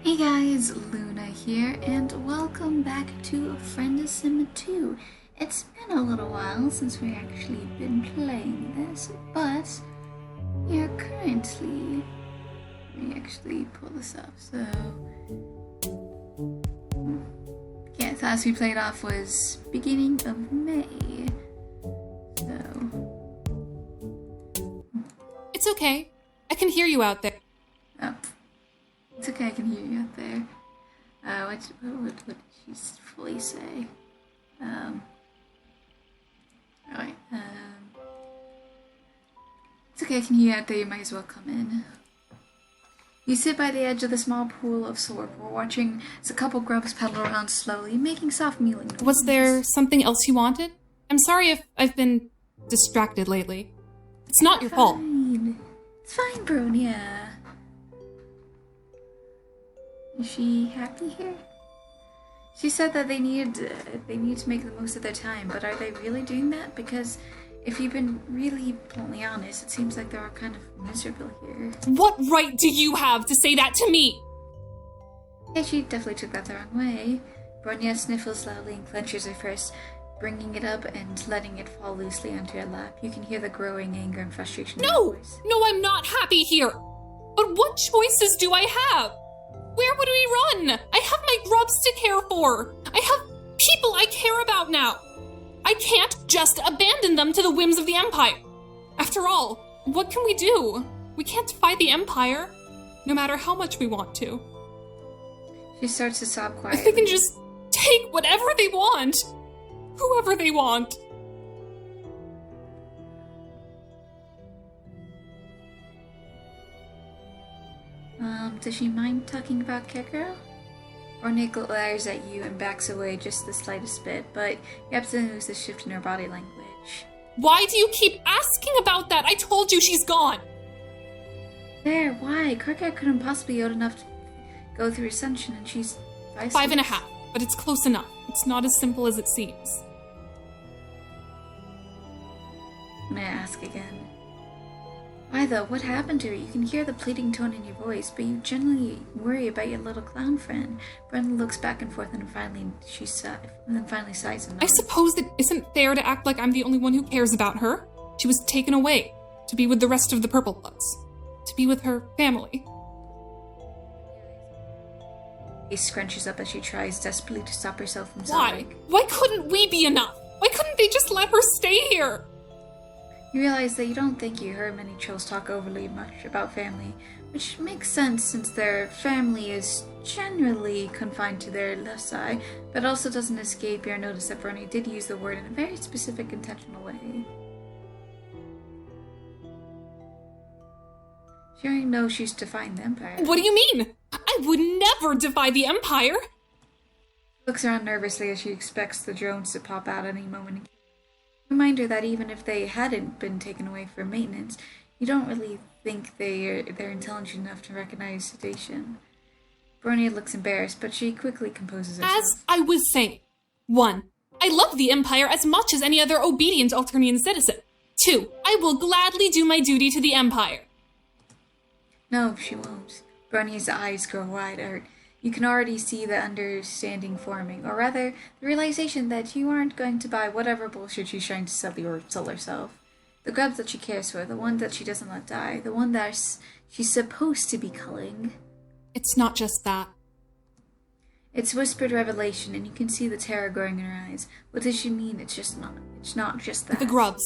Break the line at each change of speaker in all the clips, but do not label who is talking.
Hey guys, Luna here, and welcome back to Friendsim 2. It's been a little while since we've actually been playing this, but we're currently... Let me actually pull this up, so... Yeah, the last we played off was beginning of May, so...
It's okay. I can hear you out there.
Oh. It's okay, I can hear you out there. What did she fully say? Alright, it's okay, I can hear you out there, you might as well come in. You sit by the edge of the small pool of sorb, watching as a couple grubs paddle around slowly, making soft mewing noises.
Was there something else you wanted? I'm sorry if I've been distracted lately. It's not your fault.
It's fine, Bronia. Is she happy here? She said that they need to make the most of their time, but are they really doing that? Because if you've been really bluntly honest, it seems like they're all kind of miserable here.
What right do you have to say that to me?
Yeah, she definitely took that the wrong way. Bronya sniffles loudly and clenches her fist, bringing it up and letting it fall loosely onto her lap. You can hear the growing anger and frustration in her voice.
No, I'm not happy here. But what choices do I have? Where would we run? I have my grubs to care for. I have people I care about now. I can't just abandon them to the whims of the Empire. After all, what can we do? We can't fight the Empire, no matter how much we want to.
She starts to sob quietly.
If they can just take whatever they want, whoever they want.
Does she mind talking about Kekro? Bronya glares at you and backs away just the slightest bit, but you absolutely notice the shift in her body language.
Why do you keep asking about that? I told you she's gone.
There, why? Karkat couldn't possibly be old enough to go through ascension, and she's
5.5, but it's close enough. It's not as simple as it seems.
I'm gonna ask again. Why though? What happened to her? You can hear the pleading tone in your voice, but you generally worry about your little clown friend. Brenda looks back and forth, and finally sighs and
I
nods.
suppose it isn't fair to act like I'm the only one who cares about her. She was taken away to be with the rest of the Purple Bloods, to be with her family.
She scrunches up as she tries desperately to stop herself from sobbing.
Why? Why couldn't we be enough? Why couldn't they just let her stay here?
You realize that you don't think you heard many trolls talk overly much about family, which makes sense since their family is generally confined to their loci, but also doesn't escape your notice that Bernie did use the word in a very specific, intentional way. She already knows she's defying the Empire.
What do you mean? I would never defy the Empire!
She looks around nervously as she expects the drones to pop out any moment. Reminder that even if they hadn't been taken away for maintenance, you don't really think they're intelligent enough to recognize sedation. Bronya looks embarrassed, but she quickly composes herself.
As I was saying, 1. I love the Empire as much as any other obedient Alternian citizen. 2. I will gladly do my duty to the Empire.
No, she won't. Bronya's eyes grow wide. You can already see the understanding forming, or rather, the realization that you aren't going to buy whatever bullshit she's trying to sell herself. The grubs that she cares for, the one that she doesn't let die, the one that she's supposed to be culling.
It's not just that.
It's whispered revelation, and you can see the terror growing in her eyes. What does she mean? It's not just that.
The grubs.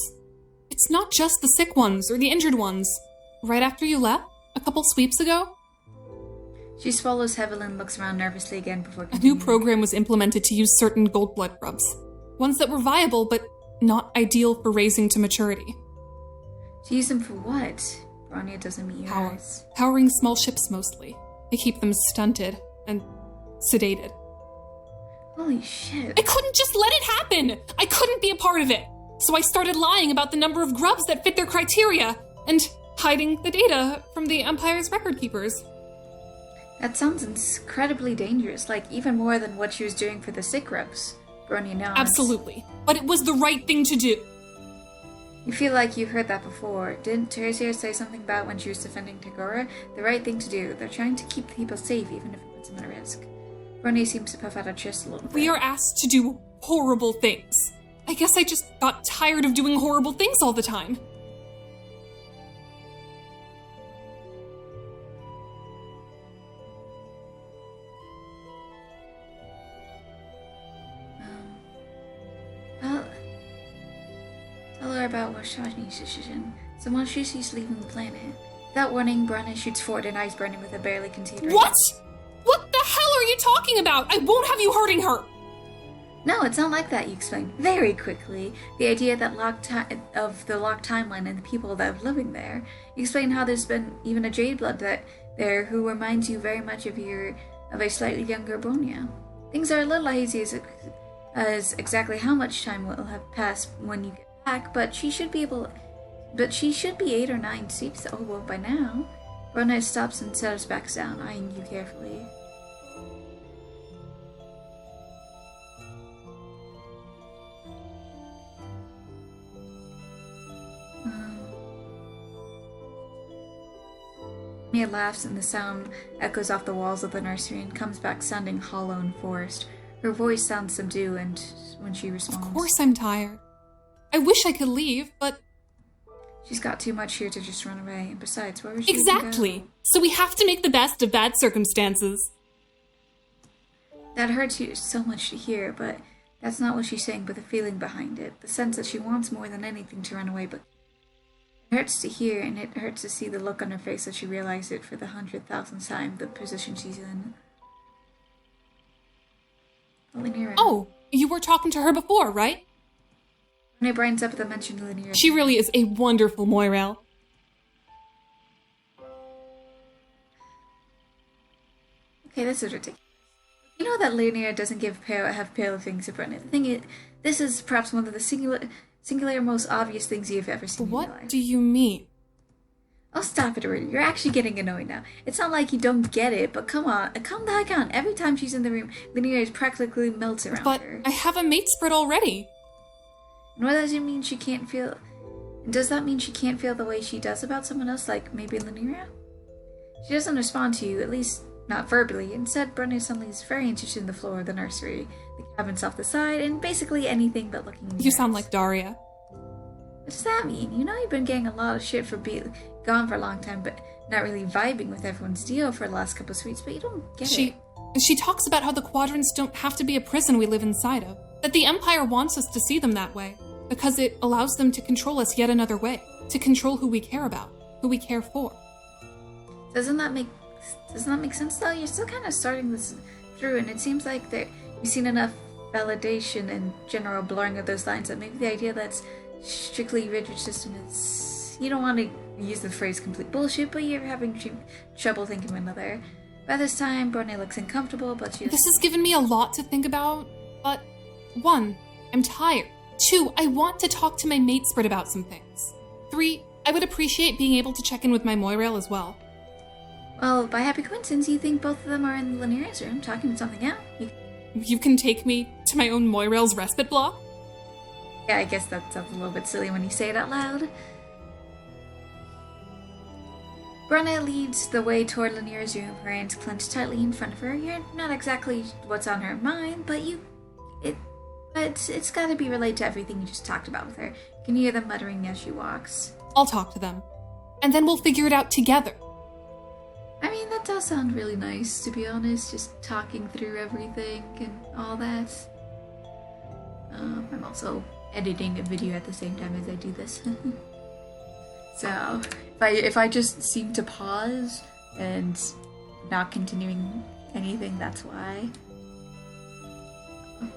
It's not just the sick ones or the injured ones. Right after you left, a couple sweeps ago,
she swallows heavily and looks around nervously again before
a
continuing.
new program was implemented to use certain gold blood grubs. Ones that were viable, but not ideal for raising to maturity.
To use them for what? Bronya doesn't meet your eyes.
Powering small ships mostly. They keep them stunted and sedated.
Holy shit.
I couldn't just let it happen! I couldn't be a part of it! So I started lying about the number of grubs that fit their criteria, and hiding the data from the Empire's record keepers.
That sounds incredibly dangerous, like even more than what she was doing for the sick grubs. Bronya nods.
Absolutely. But it was the right thing to do.
You feel like you've heard that before. Didn't Teresia say something about when she was defending Tagora? The right thing to do. They're trying to keep people safe, even if it puts them at risk. Brony seems to puff out her chest a little bit.
We are asked to do horrible things. I guess I just got tired of doing horrible things all the time.
Well, tell her about Washani's decision. So while she's leaving the planet. Without warning, Brana shoots forward and eyes burning with a barely contained rage.
What? What the hell are you talking about? I won't have you hurting her!
No, it's not like that, you explain very quickly. The idea that of the locked timeline and the people that are living there. You explain how there's been even a jade blood there who reminds you very much of a slightly younger Bronya. Things are a little hazy as exactly how much time will have passed when you get back, but she should be 8 or 9 seats old by now. Brona stops and settles back down, eyeing you carefully. Mia laughs and the sound echoes off the walls of the nursery and comes back sounding hollow and forced. Her voice sounds subdued and when she responds.
Of course I'm tired. I wish I could leave, but...
She's got too much here to just run away. And besides, where was she
Exactly. So we have to make the best of bad circumstances.
That hurts you so much to hear, but that's not what she's saying, but the feeling behind it. The sense that she wants more than anything to run away, but it hurts to hear, and it hurts to see the look on her face as she realizes it for the 100,000th time, the position she's in. Linear.
Oh, you were talking to her before, right?
When it brightens up at the mention of Linear.
She really is a wonderful Moirel.
Okay, this is ridiculous. You know that Linear doesn't have pale things to Brennan. The thing is, this is perhaps one of the singular most obvious things you've ever seen in your life.
What do you mean?
Oh, stop it already. You're actually getting annoyed now. It's not like you don't get it, but come on. Calm the heck down. Every time she's in the room, Linear practically melts around her.
But I have a mate spread already.
And what does it mean she can't feel... Does that mean she can't feel the way she does about someone else, like maybe Linear? She doesn't respond to you, at least not verbally. Instead, Brennan suddenly is very interested in the floor of the nursery, the cabins off the side, and basically anything but looking
You sound like Daria.
What does that mean? You know you've been getting a lot of shit for being gone for a long time, but not really vibing with everyone's deal for the last couple of weeks, but you don't get it.
She talks about how the quadrants don't have to be a prison we live inside of. That the Empire wants us to see them that way, because it allows them to control us yet another way. To control who we care about, who we care for.
Doesn't that make sense though? You're still kind of starting this through, and it seems like you've seen enough validation and general blurring of those lines that maybe the idea that's strictly rigid system is... You don't want to use the phrase complete bullshit, but you're having trouble thinking of another. By this time, Brony looks uncomfortable, but she...
This has given me a lot to think about, but 1, I'm tired. 2, I want to talk to my mate spread about some things. 3, I would appreciate being able to check in with my Moirel as well.
Well, by happy coincidence, you think both of them are in Linear's room talking something out.
You can take me to my own Moirel's respite block?
Yeah, I guess that sounds a little bit silly when you say it out loud. Brenna leads the way toward Linear's room, her hands clenched tightly in front of her. You're not exactly what's on her mind, but it's gotta be related to everything you just talked about with her. You can hear them muttering as she walks.
I'll talk to them. And then we'll figure it out together.
I mean, that does sound really nice, to be honest, just talking through everything and all that. I'm also editing a video at the same time as I do this. So, if I just seem to pause and not continuing anything, that's why.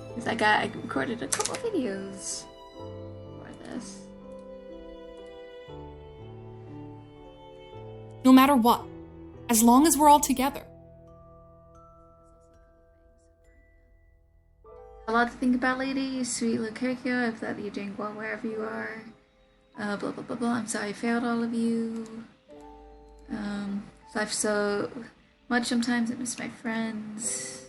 Because I recorded a couple videos for this.
No matter what, as long as we're all together.
A lot to think about, lady. Sweet Lucercio, if that you're doing well wherever you are. Blah blah blah blah. I'm sorry I failed all of you. Life's so much sometimes. I miss my friends.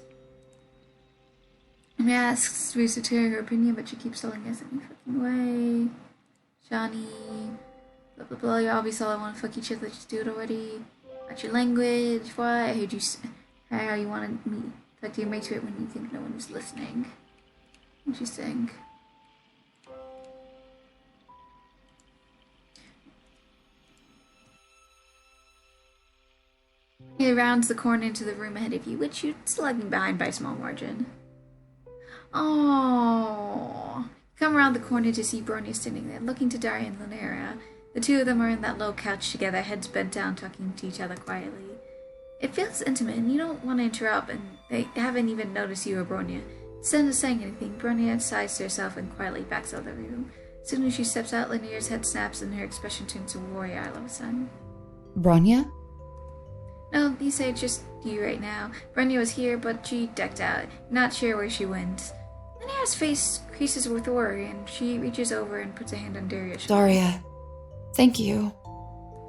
I asks Risa to her opinion, but she keeps telling us any fucking way. Johnny, blah blah blah, you're obviously all I want to fuck each other, just do it already. Watch your language, what? I heard you how you want me fuck your mates when you think no one is listening. Interesting. He rounds the corner into the room ahead of you, which you're still lagging behind by a small margin. Oh, come around the corner to see Bronya standing there, looking to Daria and Lanera. The two of them are in that low couch together, heads bent down, talking to each other quietly. It feels intimate, and you don't want to interrupt, and they haven't even noticed you or Bronya. Instead of saying anything, Bronya sighs to herself and quietly backs out of the room. As soon as she steps out, Lanera's head snaps and her expression turns to warrior all of a sudden.
Bronya?
No, you say it's just you right now. Bronya was here, but she decked out, not sure where she went. Lanera's face creases with worry, and she reaches over and puts a hand on Daria's shoulder.
Daria, thank you.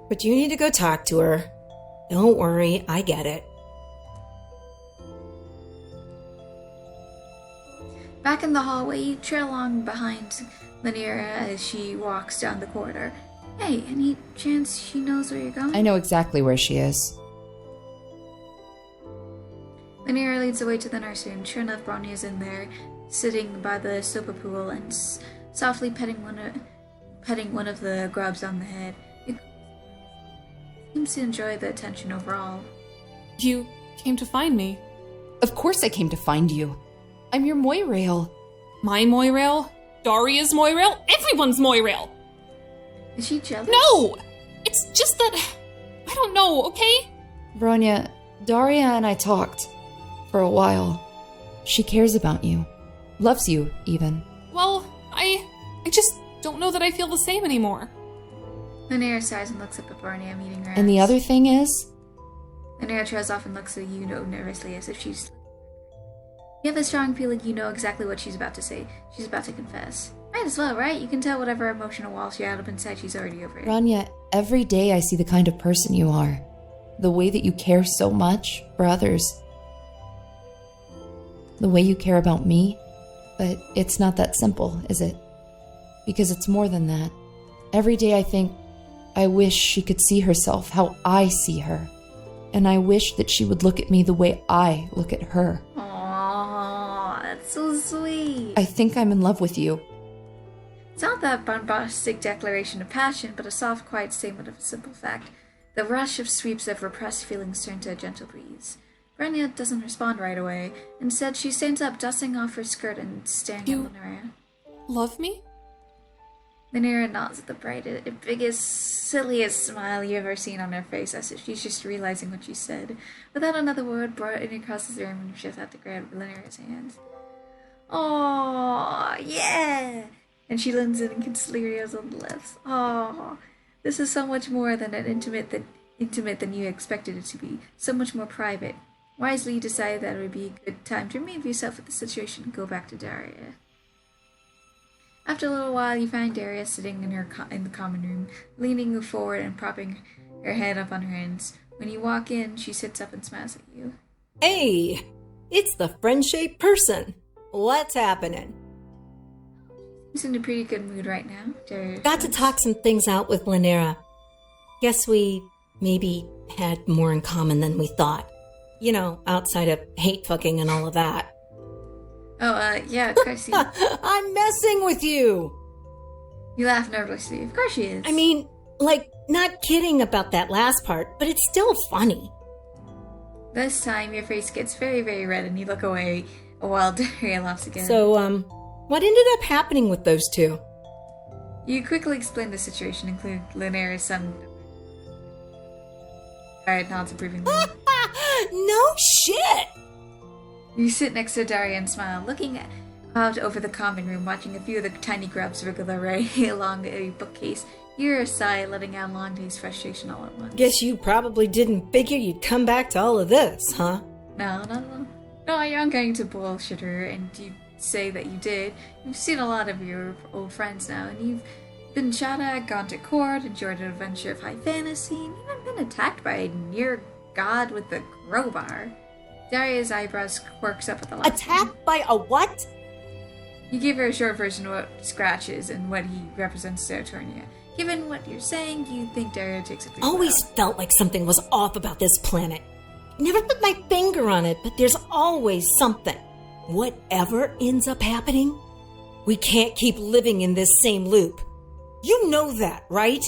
But you need to go talk to her. Don't worry, I get it.
Back in the hallway, you trail along behind Lanera as she walks down the corridor. Hey, any chance she knows where you're going?
I know exactly where she is.
Lanera leads the way to the nursery, and sure enough, Bronya's in there, sitting by the sopa pool and softly petting one of the grubs on the head. It seems to enjoy the attention overall.
You came to find me.
Of course I came to find you. I'm your Moirail.
My Moirail? Daria's Moirail? Everyone's Moirail!
Is she jealous?
No! It's just that... I don't know, okay?
Bronya, Daria and I talked. For a while. She cares about you. Loves you, even.
Well, I just don't know that I feel the same anymore.
Lanera sighs and looks up at Bronya, meeting her eyes.
And the other thing is...
Lanera trails off and looks at you nervously as if she's... You have a strong feeling you know exactly what she's about to say. She's about to confess. Might as well, right? You can tell whatever emotional wall she had up inside, she's already over it.
Bronya, every day I see the kind of person you are. The way that you care so much for others. The way you care about me. But it's not that simple, is it? Because it's more than that. Every day I think, I wish she could see herself how I see her. And I wish that she would look at me the way I look at her.
Aww, that's so sweet.
I think I'm in love with you.
It's not that bombastic declaration of passion, but a soft, quiet statement of a simple fact. The rush of sweeps of repressed feelings turn to a gentle breeze. Bronya doesn't respond right away. Instead, she stands up, dusting off her skirt and staring at Lanera.
Love me?
Lanera nods at the brightest, biggest, silliest smile you've ever seen on her face, as if she's just realizing what she said. Without another word, Bronya crosses the room and reaches out to grab Lanera's hands. "Aww, yeah!" And she leans in and kisses Lyria's on the lips. "Aww, this is so much more than an intimate than you expected it to be. So much more private. Wisely, you decided that it would be a good time to remove yourself from the situation and go back to Daria." After a little while, you find Daria sitting in the common room, leaning forward and propping her head up on her hands. When you walk in, she sits up and smiles at you.
Hey, it's the friend-shaped person. What's happening?
She's in a pretty good mood right now. Daria
Got to talk some things out with Lanera. Guess we maybe had more in common than we thought. You know, outside of hate fucking and all of that.
Oh, yeah, of course you...
I'm messing with you.
You laugh nervously. Of course she is.
I mean, like, not kidding about that last part, but it's still funny.
This time, your face gets very, very red and you look away while Daria laughs again.
So, what ended up happening with those two?
You quickly explain the situation, including Lanera's son. Daria nods approvingly.
No shit!
You sit next to Daria and smile, looking out over the common room, watching a few of the tiny grubs wriggle their way along a bookcase. You hear a sigh, letting out a long day's frustration all at once.
Guess you probably didn't figure you'd come back to all of this, huh?
No, you're not going to bullshit her, and you say that you did. You've seen a lot of your old friends now, and you've been shot at, gone to court, enjoyed an adventure of high fantasy, and even been attacked by a near god with a crowbar. Daria's eyebrows quirks up at the last
Attacked by a what?
You give her a short version of what Scratch is and what he represents to Eternia. Given what you're saying, you think Daria takes it pretty
Always
well.
felt like something was off about this planet. Never put my finger on it, but there's always something. Whatever ends up happening, we can't keep living in this same loop. You know that, right?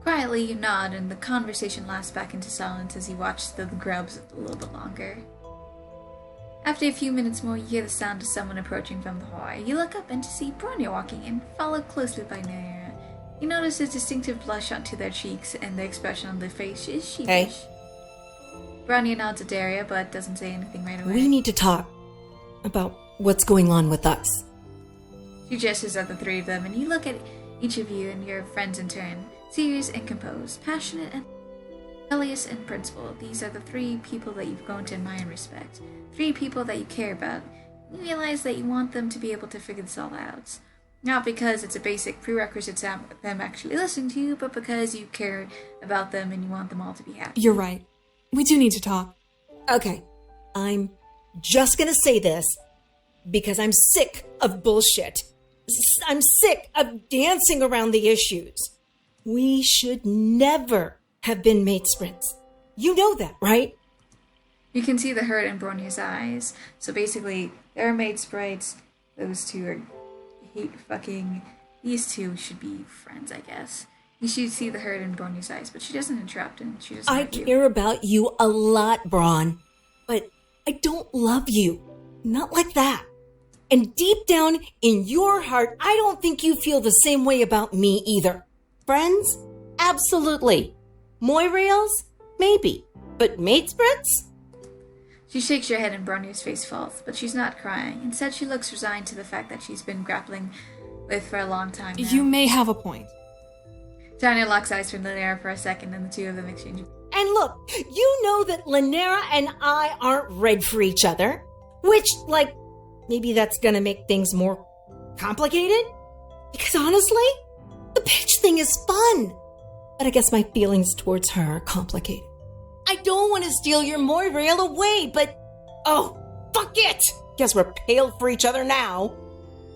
Quietly, you nod, and the conversation lasts back into silence as you watch the grubs a little bit longer. After a few minutes more, you hear the sound of someone approaching from the hallway. You look up and to see Bronya walking in, followed closely by Naira. You notice a distinctive blush onto their cheeks, and the expression on their face is sheepish.
Hey.
Bronya nods at Daria, but doesn't say anything right away.
We need to talk about what's going on with us.
She gestures at the three of them, and you look at each of you and your friends in turn. Serious and composed, passionate and rebellious and principled. These are the three people that you've grown to admire and respect. Three people that you care about. You realize that you want them to be able to figure this all out. Not because it's a basic prerequisite to them actually listening to you, but because you care about them and you want them all to be happy.
You're right. We do need to talk.
Okay, I'm just gonna say this because I'm sick of bullshit. I'm sick of dancing around the issues. We should never have been mate sprints. You know that, right?
You can see the hurt in Bronya's eyes. So basically, they're made sprites. Those two are hate fucking. These two should be friends, I guess. You should see the hurt in Bronya's eyes, but she doesn't interrupt and she doesn't.
I care about you a lot, Braun, but I don't love you. Not like that. And deep down in your heart, I don't think you feel the same way about me either. Friends? Absolutely. Moirails? Maybe. But mate sprints?
She shakes her head and Bronya's face falls, but she's not crying. Instead, she looks resigned to the fact that she's been grappling with for a long time now.
You may have a point.
Tanya locks eyes with Lanera for a second, and the two of them exchange.
And look, you know that Lanera and I aren't read for each other. Which, like, maybe that's gonna make things more complicated? Because honestly, the pitch thing is fun. But I guess my feelings towards her are complicated. I don't want to steal your Moirail away, but... oh, fuck it! Guess we're pale for each other now.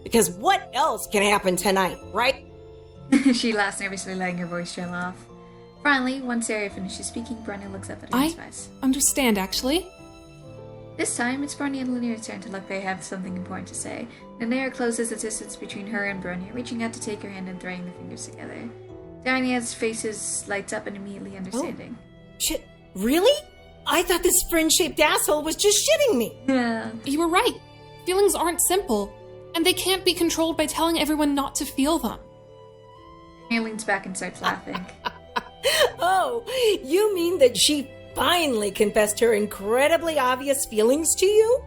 Because what else can happen tonight, right?
She laughs nervously, letting her voice trail off. Finally, once Arya finishes speaking, Bronya looks up at her
I
face.
understand, actually.
This time, it's Bronya and Lanera's turn to look they have something important to say. Lanera closes the distance between her and Bronya, reaching out to take her hand and throwing the fingers together. Darnia's face lights up and immediately understanding.
Shit, really? I thought this friend-shaped asshole was just shitting me.
Yeah.
You were right. Feelings aren't simple, and they can't be controlled by telling everyone not to feel them.
Darnia leans back and starts laughing.
Oh, you mean that she finally confessed her incredibly obvious feelings to you?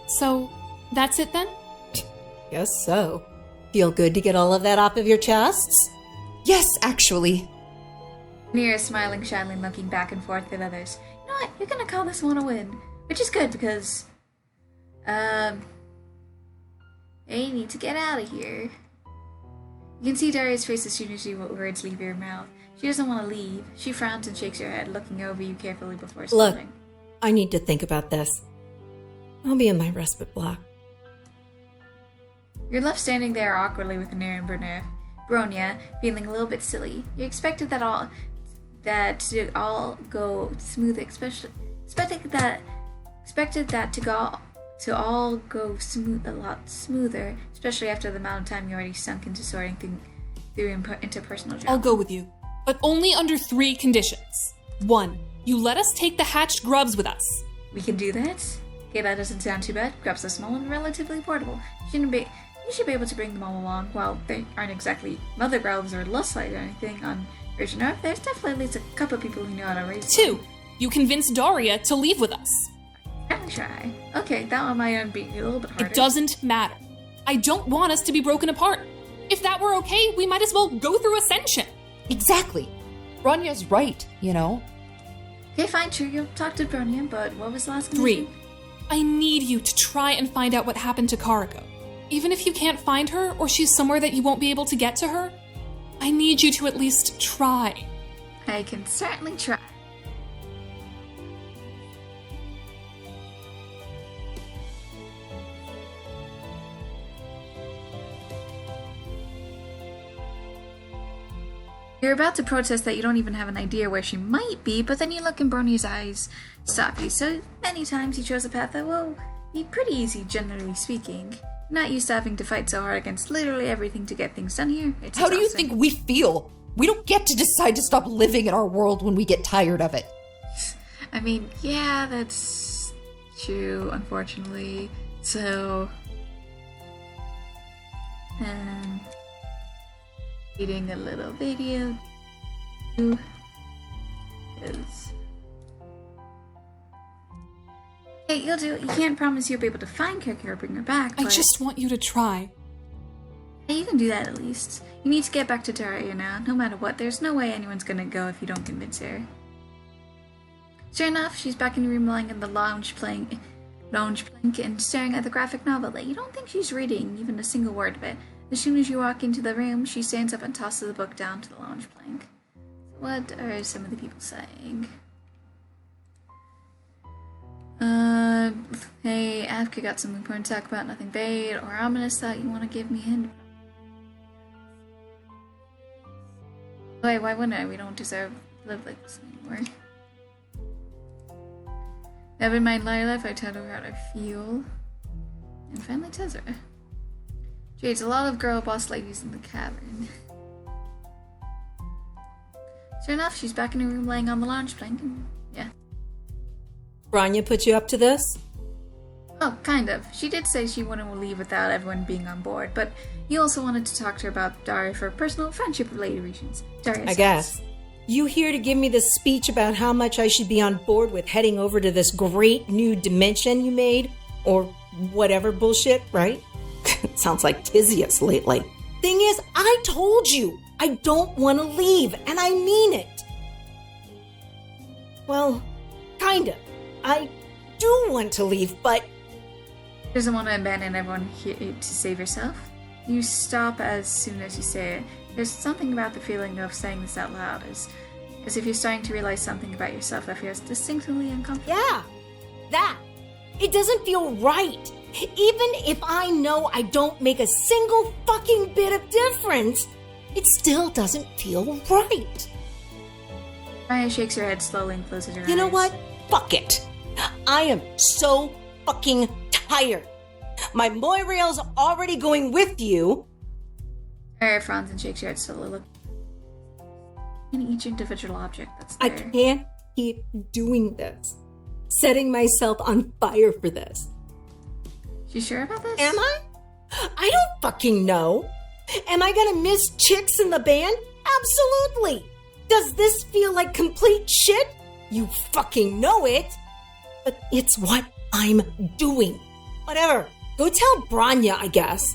So, that's it then?
Guess so. Feel good to get all of that off of your chests?
Yes, actually.
Lanera is smiling shyly and looking back and forth at others. You know what? You're gonna call this one a win. Which is good because... they need to get out of here. You can see Daria's face as soon as words leave her mouth. She doesn't want to leave. She frowns and shakes her head, looking over you carefully before
Look,
responding.
I need to think about this. I'll be in my respite block.
You're left standing there awkwardly with Lanera and Bronya, feeling a little bit silly. You expected that to all go smooth, expected that to all go smooth, a lot smoother, especially after the amount of time you already sunk into sorting through interpersonal drama.
I'll go with you, but only under 3 conditions. 1, you let us take the hatched grubs with us.
We can do that? Okay, that doesn't sound too bad. Grubs are small and relatively portable. You should be able to bring them all along. While they aren't exactly mother grubs or lustlight or anything on Virgin Earth, there's definitely at least a couple people who know how to raise
2, you convince Daria to leave with us.
Let me try. Okay, that one might be a little bit harder.
It doesn't matter. I don't want us to be broken apart. If that were okay, we might as well go through Ascension.
Exactly. Bronya's right, you know?
Okay, fine, sure, you'll talk to Bronya, but what was the last
3,
condition?
I need you to try and find out what happened to Karako. Even if you can't find her, or she's somewhere that you won't be able to get to her, I need you to at least try.
I can certainly try. You're about to protest that you don't even have an idea where she might be, but then you look in Brony's eyes stop you. So many times you chose a path that will be pretty easy, generally speaking. You're not used to having to fight so hard against literally everything to get things done here. It's
How do you
exhausting.
think we feel? We don't get to decide to stop living in our world when we get tired of it.
I mean, yeah, that's true, unfortunately. So, reading a little video is okay. You'll do. You can't promise you'll be able to find Kirky or bring her back.
I
But
just want you to try.
yeah, you can do that at least. You need to get back to Daria now. No matter what, there's no way anyone's gonna go if you don't convince her. Sure enough, she's back in the room lying in the lounge plank and staring at the graphic novel that you don't think she's reading even a single word of it. As soon as you walk into the room, she stands up and tosses the book down to the lounge plank. What are some of the people saying? Hey, Afka got something important to talk about, nothing vague or ominous that you want to give me a hint. Wait, why wouldn't I? We don't deserve to live like this anymore. Never mind, liar life, I tell her how I feel. And finally tells her. Jade's a lot of girl boss ladies in the cavern. Sure enough, she's back in her room laying on the lounge plank and yeah.
Bronya put you up to this?
Oh, kind of. She did say she wouldn't leave without everyone being on board, but he also wanted to talk to her about Daria for personal friendship-related reasons. Daria
I
says.
guess. You here to give me this speech about how much I should be on board with heading over to this great new dimension you made? Or whatever bullshit, right? Sounds like Tizius lately. Thing is, I told you I don't want to leave, and I mean it. Well, kinda. I do want to leave, but
She doesn't want to abandon everyone here to save herself. You stop as soon as you say it. There's something about the feeling of saying this out loud, as if you're starting to realize something about yourself that feels distinctly uncomfortable.
yeah, that. It doesn't feel right. Even if I know I don't make a single fucking bit of difference, it still doesn't feel right.
Maya shakes her head slowly and closes her eyes.
You know what? Fuck it. I am so fucking tired. My Moirail's already going with you.
Maya frowns and shakes her head slowly, looking at each individual object that's
I
there.
can't keep doing this. Setting myself on fire for this.
You sure about this?
Am I? I don't fucking know. Am I gonna miss chicks in the band? Absolutely. Does this feel like complete shit? You fucking know it. But it's what I'm doing. Whatever. Go tell Bronya, I guess.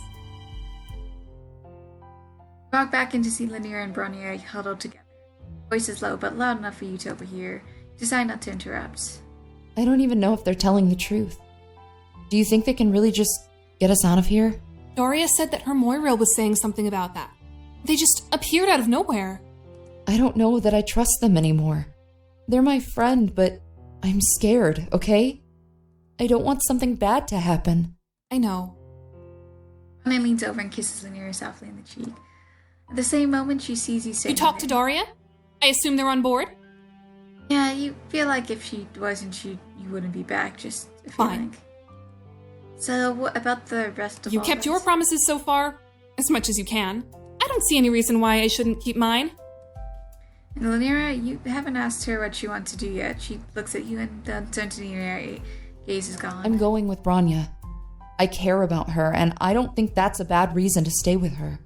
Walk back in to see Lanier and Bronya huddled together. Voice is low, but loud enough for you to overhear. Decide not to interrupt.
I don't even know if they're telling the truth. Do you think they can really just get us out of here?
Daria said that her Moirail was saying something about that. They just appeared out of nowhere.
I don't know that I trust them anymore. They're my friend, but I'm scared, okay? I don't want something bad to happen.
I know.
Bronya leans over and kisses Lanier softly in the cheek. At the same moment, she sees you
You
standing
talked to
there.
Daria? I assume they're on board?
Yeah, you feel like if she wasn't, you wouldn't be back. Just a
Fine.
feeling. So, what about the rest of
You
all
kept
this?
your promises so far, as much as you can. I don't see any reason why I shouldn't keep mine.
And Lanier, you haven't asked her what she wants to do yet. She looks at you and the uncertainty in her gaze is gone.
I'm going with Bronya. I care about her, and I don't think that's a bad reason to stay with her.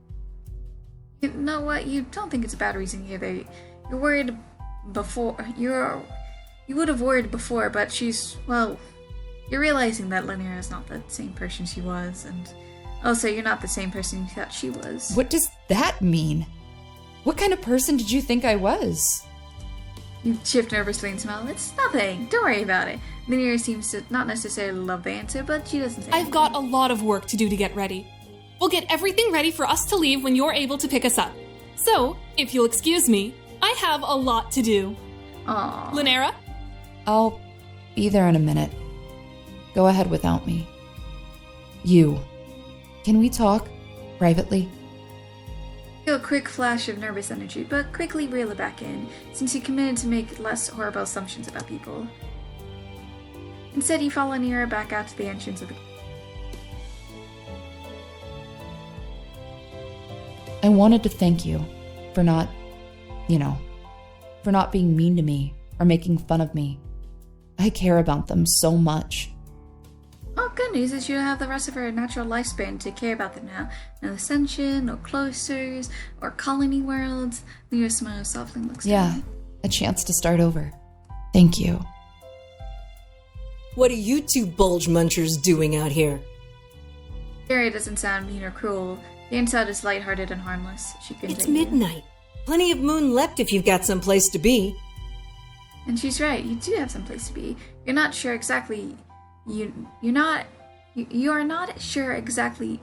You know what? You don't think it's a bad reason either. You're worried before. You would have worried before, but she's, well, you're realizing that Lanier is not the same person she was, and also you're not the same person you thought she was.
What does that mean? What kind of person did you think I was?
You shift nervously and smile. It's nothing. Don't worry about it. Lanier seems to not necessarily love the answer, but she doesn't say
I've got a lot of work to do to get ready. We'll get everything ready for us to leave when you're able to pick us up. So, if you'll excuse me, I have a lot to do.
Aww.
Lanera?
I'll be there in a minute. Go ahead without me. You. Can we talk privately?
Feel a quick flash of nervous energy, but quickly reel it back in, since you committed to make less horrible assumptions about people. Instead, you follow Nira back out to the entrance of the...
I wanted to thank you for not, for not being mean to me or making fun of me. I care about them so much.
Well, good news is you have the rest of her natural lifespan to care about them now. No ascension, no cloisters, or colony worlds. Nira smiles softly and looks down.
A chance to start over. Thank you.
What are you two bulge munchers doing out here?
Gary doesn't sound mean or cruel. The inside is lighthearted and harmless. She continued.
It's midnight. Plenty of moon left if you've got some place to be.
And she's right. You do have some place to be. You're not sure exactly. You are not sure exactly.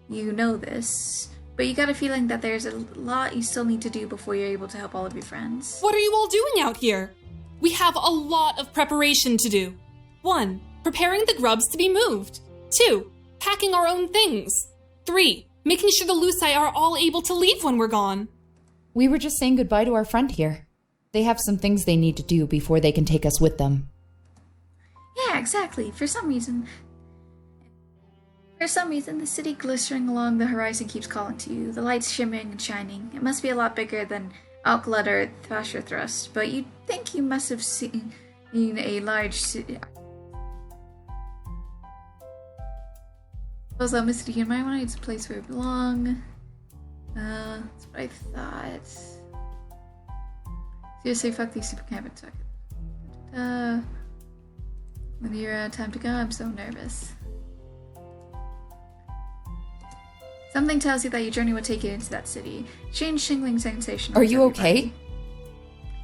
You know this, but you got a feeling that there's a lot you still need to do before you're able to help all of your friends.
What are you all doing out here? We have a lot of preparation to do. 1. Preparing the grubs to be moved. 2. Packing our own things. 3. Making sure the Luci are all able to leave when we're gone.
We were just saying goodbye to our friend here. They have some things they need to do before they can take us with them.
Yeah, exactly. For some reason, the city glistering along the horizon keeps calling to you, the lights shimmering and shining. It must be a lot bigger than Outglut or Thrasher Thrust, but you'd think you must have seen a large city. Also, Misty, you might want to use a place where we belong. That's what I thought. Seriously, fuck these super cabins. When you're time to go, I'm so nervous. Something tells you that your journey will take you into that city. Strange shingling sensation.
Are you okay?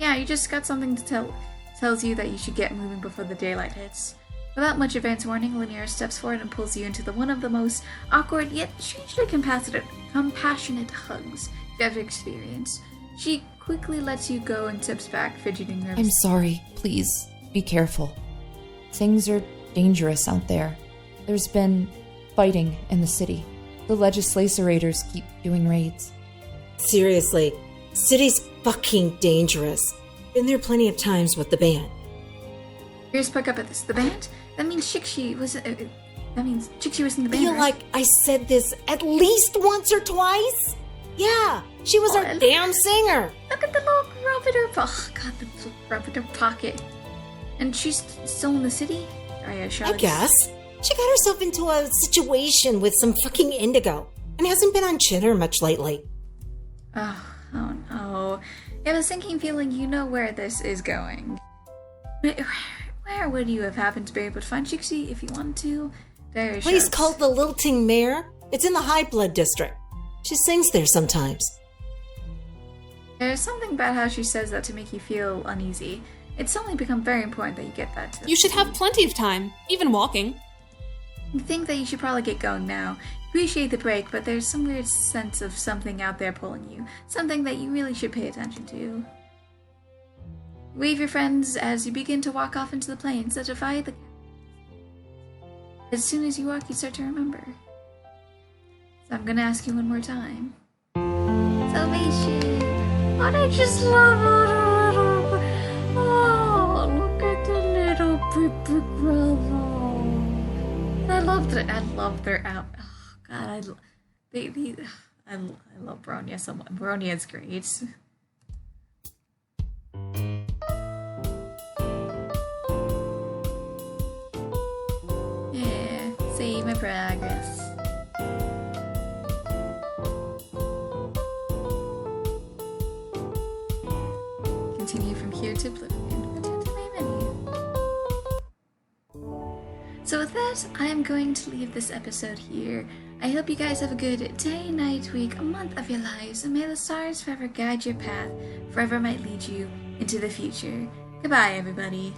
Yeah, you just got something to tells you that you should get moving before the daylight hits. Without much advance warning, Lanier steps forward and pulls you into one of the most awkward yet strangely compassionate hugs you've ever experienced. She quickly lets you go and steps back, fidgeting nervously.
I'm sorry. Please, be careful. Things are dangerous out there. There's been fighting in the city. The legislators keep doing raids.
Seriously, city's fucking dangerous. Been there plenty of times with the band.
Here's pick up at this. The band? That means Chixie was. That means Chixie was in the band.
I feel like I said this at least once or twice. Yeah, she was our damn singer.
Look at the little grub in her the little grub in her pocket. And she's still in the city?
I guess. She got herself into a situation with some fucking indigo and hasn't been on Chitter much lately.
Oh no. I have a sinking feeling you know where this is going. Where would you have happened to be able to find Chixie if you wanted to?
Place called the Lilting Mare. It's in the High Blood District. She sings there sometimes.
There's something about how she says that to make you feel uneasy. It's suddenly become very important that you get that.
You should have plenty of time, even walking.
You think that you should probably get going now. Appreciate the break, but there's some weird sense of something out there pulling you. Something that you really should pay attention to. Wave your friends as you begin to walk off into the plains that divide the... As soon as you walk, you start to remember. So I'm gonna ask you one more time. Salvation! Oh, I just love it! Oh, look at the little brick brother. I love their out. Oh God, I love Bronya so much. Bronya's great. Yeah, save my progress. Continue from here to Oblivion. Return to my menu. So with that, I am going to leave this episode here. I hope you guys have a good day, night, week, a month of your lives, and may the stars forever guide your path, forever might lead you into the future. Goodbye, everybody.